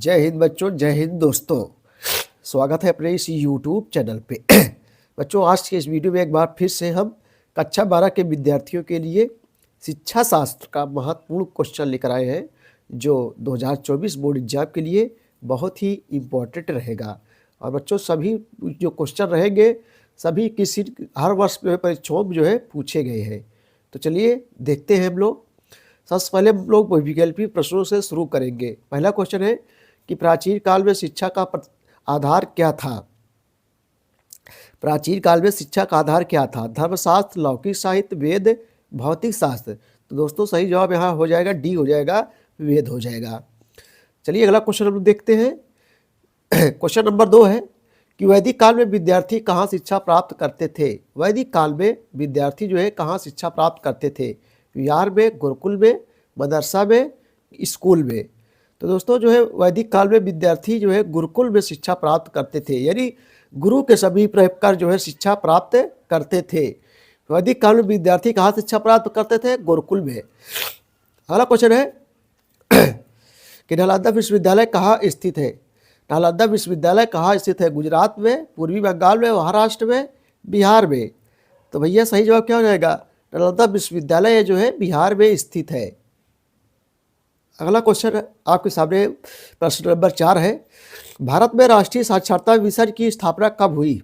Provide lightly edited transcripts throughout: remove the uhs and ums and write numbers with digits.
जय हिंद बच्चों, जय हिंद दोस्तों। स्वागत है अपने इस यूट्यूब चैनल पे। बच्चों, आज के इस वीडियो में एक बार फिर से हम कक्षा 12 के विद्यार्थियों के लिए शिक्षा शास्त्र का महत्वपूर्ण क्वेश्चन लेकर आए हैं, जो 2024 बोर्ड एग्जाम के लिए बहुत ही इम्पोर्टेंट रहेगा। और बच्चों, सभी जो क्वेश्चन रहेंगे सभी किसी हर वर्ष में परीक्षाओं में पूछे गए हैं। तो चलिए देखते हैं हम लोग। सबसे पहले हम लोग वैकल्पिक प्रश्नों से शुरू करेंगे। पहला क्वेश्चन है कि प्राचीन काल में शिक्षा का आधार क्या था। प्राचीन काल में शिक्षा का आधार क्या था? धर्मशास्त्र, लौकिक साहित्य, वेद, भौतिक शास्त्र। तो दोस्तों सही जवाब यहाँ हो जाएगा डी हो जाएगा, वेद हो जाएगा। चलिए अगला क्वेश्चन हम लोग देखते हैं। क्वेश्चन नंबर 2 है कि वैदिक काल में विद्यार्थी कहाँ शिक्षा प्राप्त करते थे। वैदिक काल में विद्यार्थी कहाँ शिक्षा प्राप्त करते थे? विहार में, गुरुकुल में, मदरसा में, स्कूल में। तो दोस्तों वैदिक काल में विद्यार्थी गुरुकुल में शिक्षा प्राप्त करते थे, यानी गुरु के सभी प्रयोग कर शिक्षा प्राप्त करते थे। वैदिक काल में विद्यार्थी कहाँ शिक्षा प्राप्त करते थे? गुरुकुल में। अगला क्वेश्चन है कि नालंदा विश्वविद्यालय कहाँ स्थित है। नालंदा विश्वविद्यालय कहाँ स्थित है? गुजरात में, पूर्वी बंगाल में, महाराष्ट्र में, बिहार में। तो भैया सही जवाब क्या हो जाएगा? नालंदा विश्वविद्यालय बिहार में स्थित है। अगला क्वेश्चन आपके सामने प्रश्न नंबर 4 है। भारत में राष्ट्रीय साक्षरता मिशन की स्थापना कब हुई?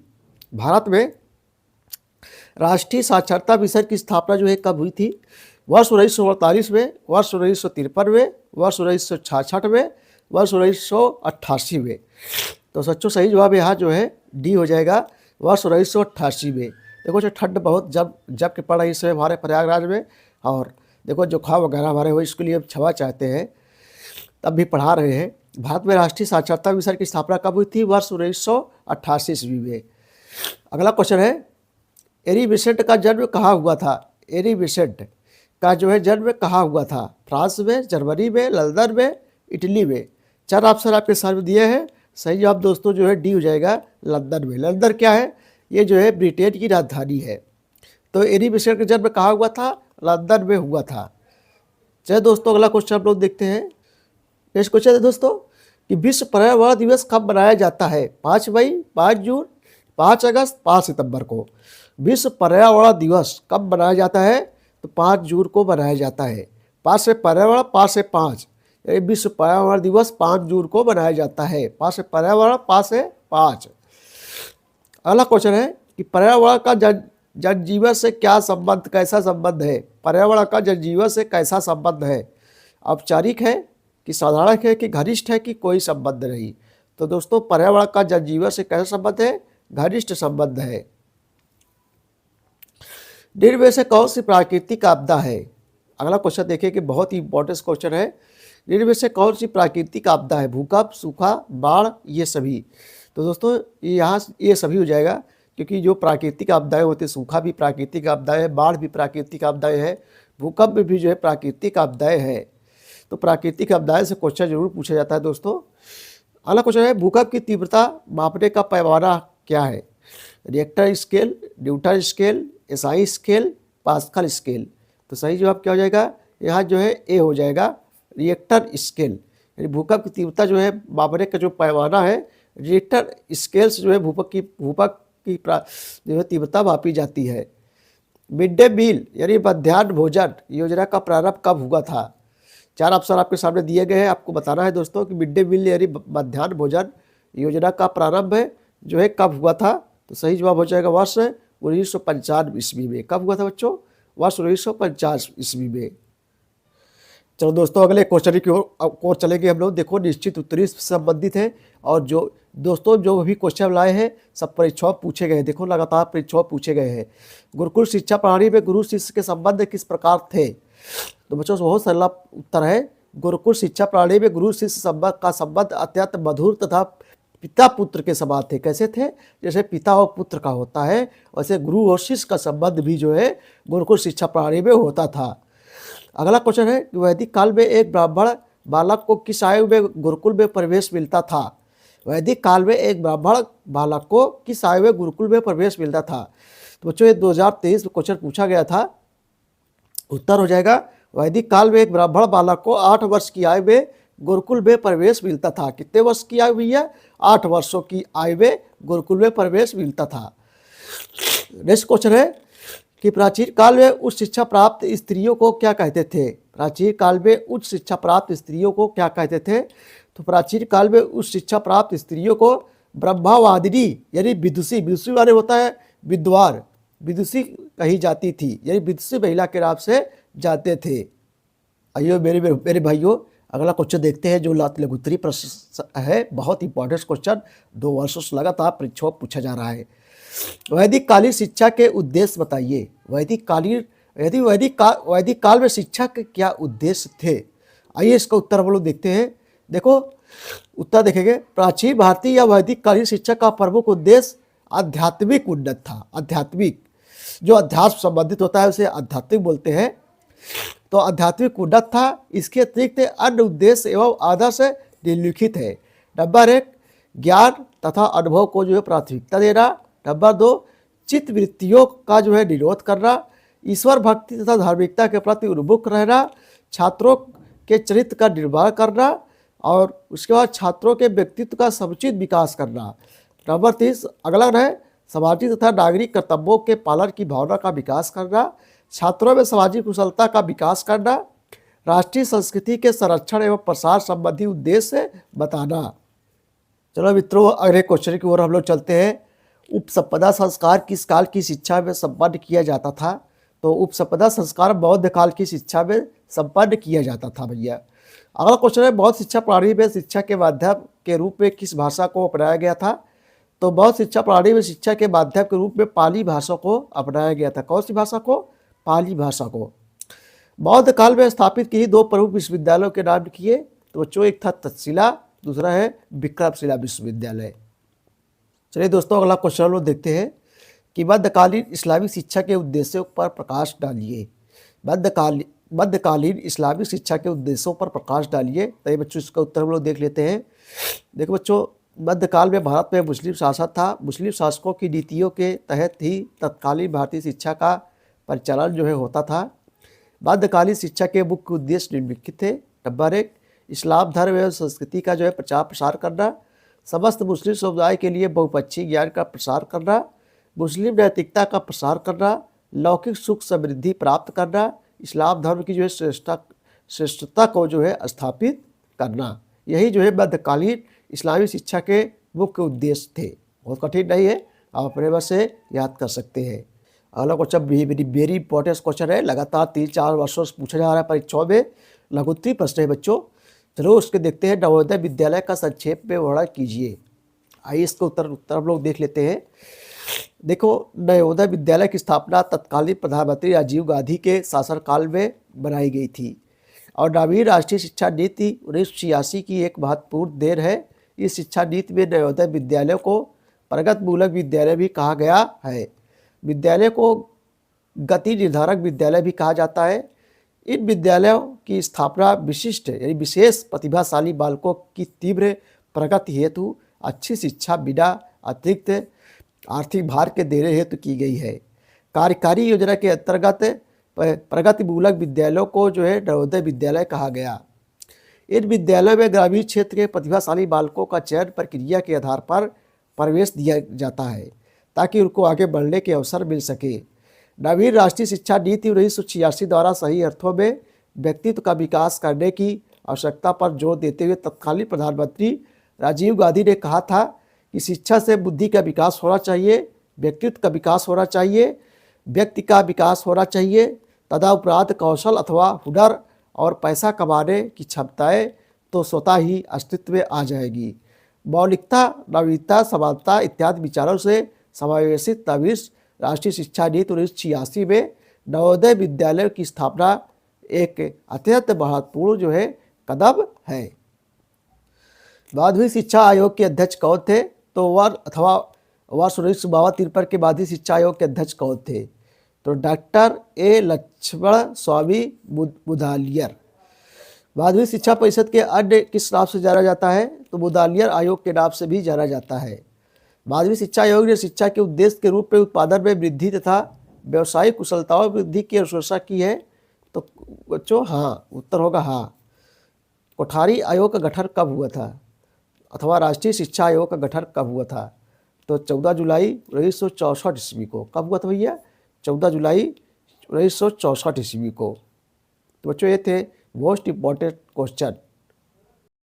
भारत में राष्ट्रीय साक्षरता मिशन की स्थापना कब हुई थी? वर्ष 1948 में, वर्ष 1953 में, वर्ष 1966 में, वर्ष 1988 में। तो सच्चो सही जवाब यहाँ डी हो जाएगा, वर्ष 1988 में। देखो ठंड बहुत जब के पड़ रही है हमारे प्रयागराज में, और देखो जुकाम वगैरह हमारे हो, इसके लिए हम क्षमा चाहते हैं, तब भी पढ़ा रहे हैं। भारत में राष्ट्रीय साक्षरता मिशन की स्थापना कब हुई थी? वर्ष 1988 ईस्वी में। अगला क्वेश्चन है एरी विसेंट का जन्म कहाँ हुआ था? एरी विसेंट का जन्म कहाँ हुआ था? फ्रांस में, जर्मनी में, लंदन में, इटली में। 4 ऑप्शन आपके सामने दिए हैं। सही जवाब दोस्तों डी हो जाएगा, लंदन में। लंदन क्या है? ये ब्रिटेन की राजधानी है। तो एरी विसेंट का जन्म कहाँ हुआ था? लंदन में हुआ था। चलिए दोस्तों अगला क्वेश्चन हम लोग देखते हैं। नेक्स्ट क्वेश्चन है दोस्तों कि विश्व पर्यावरण दिवस कब मनाया जाता है? 5 मई, 5 जून, 5 अगस्त, 5 सितंबर को। विश्व पर्यावरण दिवस कब मनाया जाता है? तो 5 जून को मनाया जाता है। 5 से पर्यावरण, 5 से 5, विश्व पर्यावरण दिवस 5 जून को मनाया जाता है। 5 से पर्यावरण, 5 से 5। अगला क्वेश्चन है कि पर्यावरण का जनजीवन से क्या संबंध, कैसा संबंध है? पर्यावरण का जनजीवन से कैसा संबंध है? औपचारिक है कि साधारण है कि घनिष्ठ है कि कोई संबंध नहीं? तो दोस्तों पर्यावरण का जनजीवन से कैसा संबंध है? घनिष्ठ संबंध है। निम्न में से कौन सी प्राकृतिक आपदा है? अगला क्वेश्चन देखिए कि बहुत ही इंपॉर्टेंट क्वेश्चन है। निम्न में से कौन सी प्राकृतिक आपदा है? भूकंप, सूखा, बाढ़, ये सभी। तो दोस्तों ये सभी हो जाएगा, क्योंकि जो प्राकृतिक आपदाएं होती है, सूखा भी प्राकृतिक आपदाएं है, बाढ़ भी प्राकृतिक आपदाएं है, भूकंप भी प्राकृतिक आपदाएं हैं। तो प्राकृतिक आपदाएं से क्वेश्चन जरूर पूछा जाता है दोस्तों। अगला क्वेश्चन है भूकंप की तीव्रता मापने का पैमाना क्या है? Richter scale, Newton scale, SI scale, pascal scale. तो सही जवाब क्या हो जाएगा? यहाँ ए हो जाएगा, रिएक्टर स्केल। यानी भूकंप की तीव्रता मापने का जो पैमाना है, रिएक्टर स्केल से भूकंप की तीव्रता मापी जाती है। मिड डे मील यानी मध्याह्न भोजन योजना का प्रारंभ कब हुआ था? 4 ऑप्शन आपके सामने दिए गए हैं। आपको बताना है दोस्तों कि मिड डे मील यानी मध्याह्न भोजन योजना का प्रारंभ कब हुआ था? तो सही जवाब हो जाएगा वर्ष 1995 ईस्वी में। कब हुआ था बच्चों? वर्ष 1950 ईस्वी में। चलो दोस्तों अगले क्वेश्चन की ओर चलेंगे हम लोग। देखो निश्चित उत्तरी से संबंधित है, और जो भी क्वेश्चन लाए हैं सब परीक्षाओं पूछे गए हैं। देखो लगातार परीक्षाओं पूछे गए हैं। गुरुकुल शिक्षा प्रणाली में गुरु शिष्य के संबंध किस प्रकार थे? तो बच्चों बहुत सरल उत्तर है। गुरुकुल शिक्षा प्रणाली में गुरु शिष्य का संबंध अत्यंत मधुर तथा पिता पुत्र के समान थे। कैसे थे? जैसे पिता और पुत्र का होता है, वैसे गुरु और शिष्य का संबंध भी गुरुकुल शिक्षा प्रणाली में होता था। अगला क्वेश्चन है कि वैदिक काल में एक ब्राह्मण बालक को किस आयु में गुरुकुल में प्रवेश मिलता था? वैदिक काल में एक ब्राह्मण बालक को किस आयु में गुरुकुल में प्रवेश मिलता था? तो बच्चों ये 2023 में क्वेश्चन पूछा गया था। उत्तर हो जाएगा वैदिक काल में एक ब्राह्मण बालक को 8 वर्ष की आयु में गुरुकुल में प्रवेश मिलता था। कितने वर्ष की आयु भैया? 8 वर्षों की आयु में गुरुकुल में प्रवेश मिलता था। नेक्स्ट क्वेश्चन है कि प्राचीन काल में उच्च शिक्षा प्राप्त स्त्रियों को क्या कहते थे? प्राचीन काल में उच्च शिक्षा प्राप्त स्त्रियों को क्या कहते थे? तो प्राचीन काल में उच्च शिक्षा प्राप्त स्त्रियों को ब्रह्मावादिनी यानी विदुषी, विदुषी वाले होता है विद्वान, विदुषी कही जाती थी, यानी विदुषी महिला के नाम से जाते थे। आइए मेरे भाइयों, अगला क्वेश्चन देखते हैं जो लघुत्तरी प्रश्न है, बहुत इंपॉर्टेंट क्वेश्चन, 2 वर्षों से लगातार परीक्षा में पूछा जा रहा है। वैदिक कालीन शिक्षा के उद्देश्य बताइए। वैदिक काल में शिक्षा के क्या उद्देश्य थे? आइए इसका उत्तर हम लोग देखते हैं। देखो उत्तर देखेंगे, प्राचीन भारतीय या वैदिक कालीन शिक्षा का प्रमुख उद्देश्य आध्यात्मिक उन्नत था। आध्यात्मिक, जो अध्यात्म संबंधित होता है उसे आध्यात्मिक बोलते हैं, तो आध्यात्मिक उन्नत था। इसके अतिरिक्त अन्य उद्देश्य एवं आदर्श निम्नलिखित है। नंबर 1, ज्ञान तथा अनुभव को जो है प्राथमिकता देना। नंबर 2, चित्त वृत्तियों का जो है निरोध करना। ईश्वर भक्ति तथा धार्मिकता के प्रति उन्मुख रहना। छात्रों के चरित्र का निर्माण करना और उसके बाद छात्रों के व्यक्तित्व का समुचित विकास करना। नंबर 3 अगला है सामाजिक तथा नागरिक कर्तव्यों के पालन की भावना का विकास करना। छात्रों में सामाजिक कुशलता का विकास करना। राष्ट्रीय संस्कृति के संरक्षण एवं प्रसार संबंधी उद्देश्य बताना। चलो मित्रों, अगले क्वेश्चन की ओर हम लोग चलते हैं। उपसंपदा संस्कार किस काल की शिक्षा में संपन्न किया जाता था? तो उपसंपदा संस्कार बौद्ध काल की शिक्षा में संपन्न किया जाता था भैया। अगला क्वेश्चन है, बौद्ध शिक्षा प्रणाली में शिक्षा के माध्यम के रूप में किस भाषा को अपनाया गया था? तो बौद्ध शिक्षा प्रणाली में शिक्षा के माध्यम के रूप में पाली भाषा को अपनाया गया था। कौन सी भाषा को? पाली भाषा को। बौद्ध काल में स्थापित की 2 प्रमुख विश्वविद्यालयों के नाम किए। तो बच्चों, एक था तक्षशिला, दूसरा है विक्रमशिला विश्वविद्यालय। चलिए दोस्तों, अगला क्वेश्चन हम लोग देखते हैं कि मध्यकालीन इस्लामिक शिक्षा के उद्देश्यों पर प्रकाश डालिए। मध्यकालीन इस्लामिक शिक्षा के उद्देश्यों पर प्रकाश डालिए। तो ये बच्चों, इसका उत्तर हम लोग देख लेते हैं। देखो बच्चों, मध्यकाल में भारत में मुस्लिम शासन था। मुस्लिम शासकों की नीतियों के तहत ही तत्कालीन भारतीय शिक्षा का परिचालन जो है होता था। मध्यकालीन शिक्षा के मुख्य उद्देश्य निम्नलिखित थे। नंबर 1, इस्लाम धर्म एवं संस्कृति का जो है प्रचार प्रसार करना। समस्त मुस्लिम समुदाय के लिए बहुपक्षीय ज्ञान का प्रसार करना। मुस्लिम नैतिकता का प्रसार करना। लौकिक सुख समृद्धि प्राप्त करना। इस्लाम धर्म की जो है श्रेष्ठता को जो है स्थापित करना। यही जो है मध्यकालीन इस्लामी शिक्षा के मुख्य उद्देश्य थे। बहुत कठिन नहीं है, आप अपने बस से याद कर सकते हैं। अगला क्वेश्चन वेरी इंपॉर्टेंट क्वेश्चन है, लगातार 3-4 वर्षों से पूछा जा रहा है परीक्षाओं में, लघुत्तरी प्रश्न है बच्चों। चलो उसके देखते हैं। नवोदय विद्यालय का संक्षेप में वर्णन कीजिए। आइए इसका उत्तर हम लोग देख लेते हैं। देखो, नवोदय विद्यालय की स्थापना तत्कालीन प्रधानमंत्री राजीव गांधी के शासनकाल में बनाई गई थी और नवीन राष्ट्रीय शिक्षा नीति 1986 की एक महत्वपूर्ण देन है। इस शिक्षा नीति में नवोदय विद्यालय को प्रगतिमूलक विद्यालय भी कहा गया है। विद्यालय को गति निर्धारक विद्यालय भी कहा जाता है। इन विद्यालयों की स्थापना विशिष्ट यानी विशेष प्रतिभाशाली बालकों की तीव्र प्रगति हेतु अच्छी शिक्षा बिना अतिरिक्त आर्थिक भार के देने हेतु की गई है। कार्यकारी योजना के अंतर्गत प्रगतिमूलक विद्यालयों को जो है नवोदय विद्यालय कहा गया। इन विद्यालयों में ग्रामीण क्षेत्र के प्रतिभाशाली बालकों का चयन प्रक्रिया के आधार पर प्रवेश दिया जाता है ताकि उनको आगे बढ़ने के अवसर मिल सके। नवीन राष्ट्रीय शिक्षा नीति 1986 द्वारा सही अर्थों में व्यक्तित्व का विकास करने की आवश्यकता पर जोर देते हुए तत्कालीन प्रधानमंत्री राजीव गांधी ने कहा था कि शिक्षा से बुद्धि का विकास होना चाहिए, व्यक्तित्व का विकास होना चाहिए, व्यक्ति का विकास होना चाहिए, तथा उपरांत कौशल अथवा हुनर और पैसा कमाने की क्षमताएं तो स्वतः ही अस्तित्व में आ जाएगी। मौलिकता, नवीनता, समानता इत्यादि विचारों से समावेशित नवीन राष्ट्रीय शिक्षा नीति 1986 में नवोदय विद्यालय की स्थापना एक अत्यंत महत्वपूर्ण जो है कदम है। माध्यमिक शिक्षा आयोग के अध्यक्ष कौन थे? तो वर्ष 1952-53 के माध्यमिक शिक्षा आयोग के अध्यक्ष कौन थे? तो डॉक्टर ए लक्ष्मण स्वामी मुदालियर। माध्यमिक शिक्षा परिषद के अन्य किस नाम से जाना जाता है? तो मुदालियर आयोग के नाम से भी जाना जाता है। माध्यमिक शिक्षा आयोग ने शिक्षा के उद्देश्य के रूप में उत्पादन में वृद्धि तथा व्यवसायिक कुशलताओं में वृद्धि की अनुशंसा की है। तो बच्चों हाँ, उत्तर होगा हाँ। कोठारी आयोग का गठन कब हुआ था, अथवा राष्ट्रीय शिक्षा आयोग का गठन कब हुआ था? तो 14 जुलाई 1964 ईस्वी को। कब हुआ था भैया? 14 जुलाई 1964 ईस्वी को। तो बच्चों ये थे मोस्ट इम्पॉर्टेंट क्वेश्चन।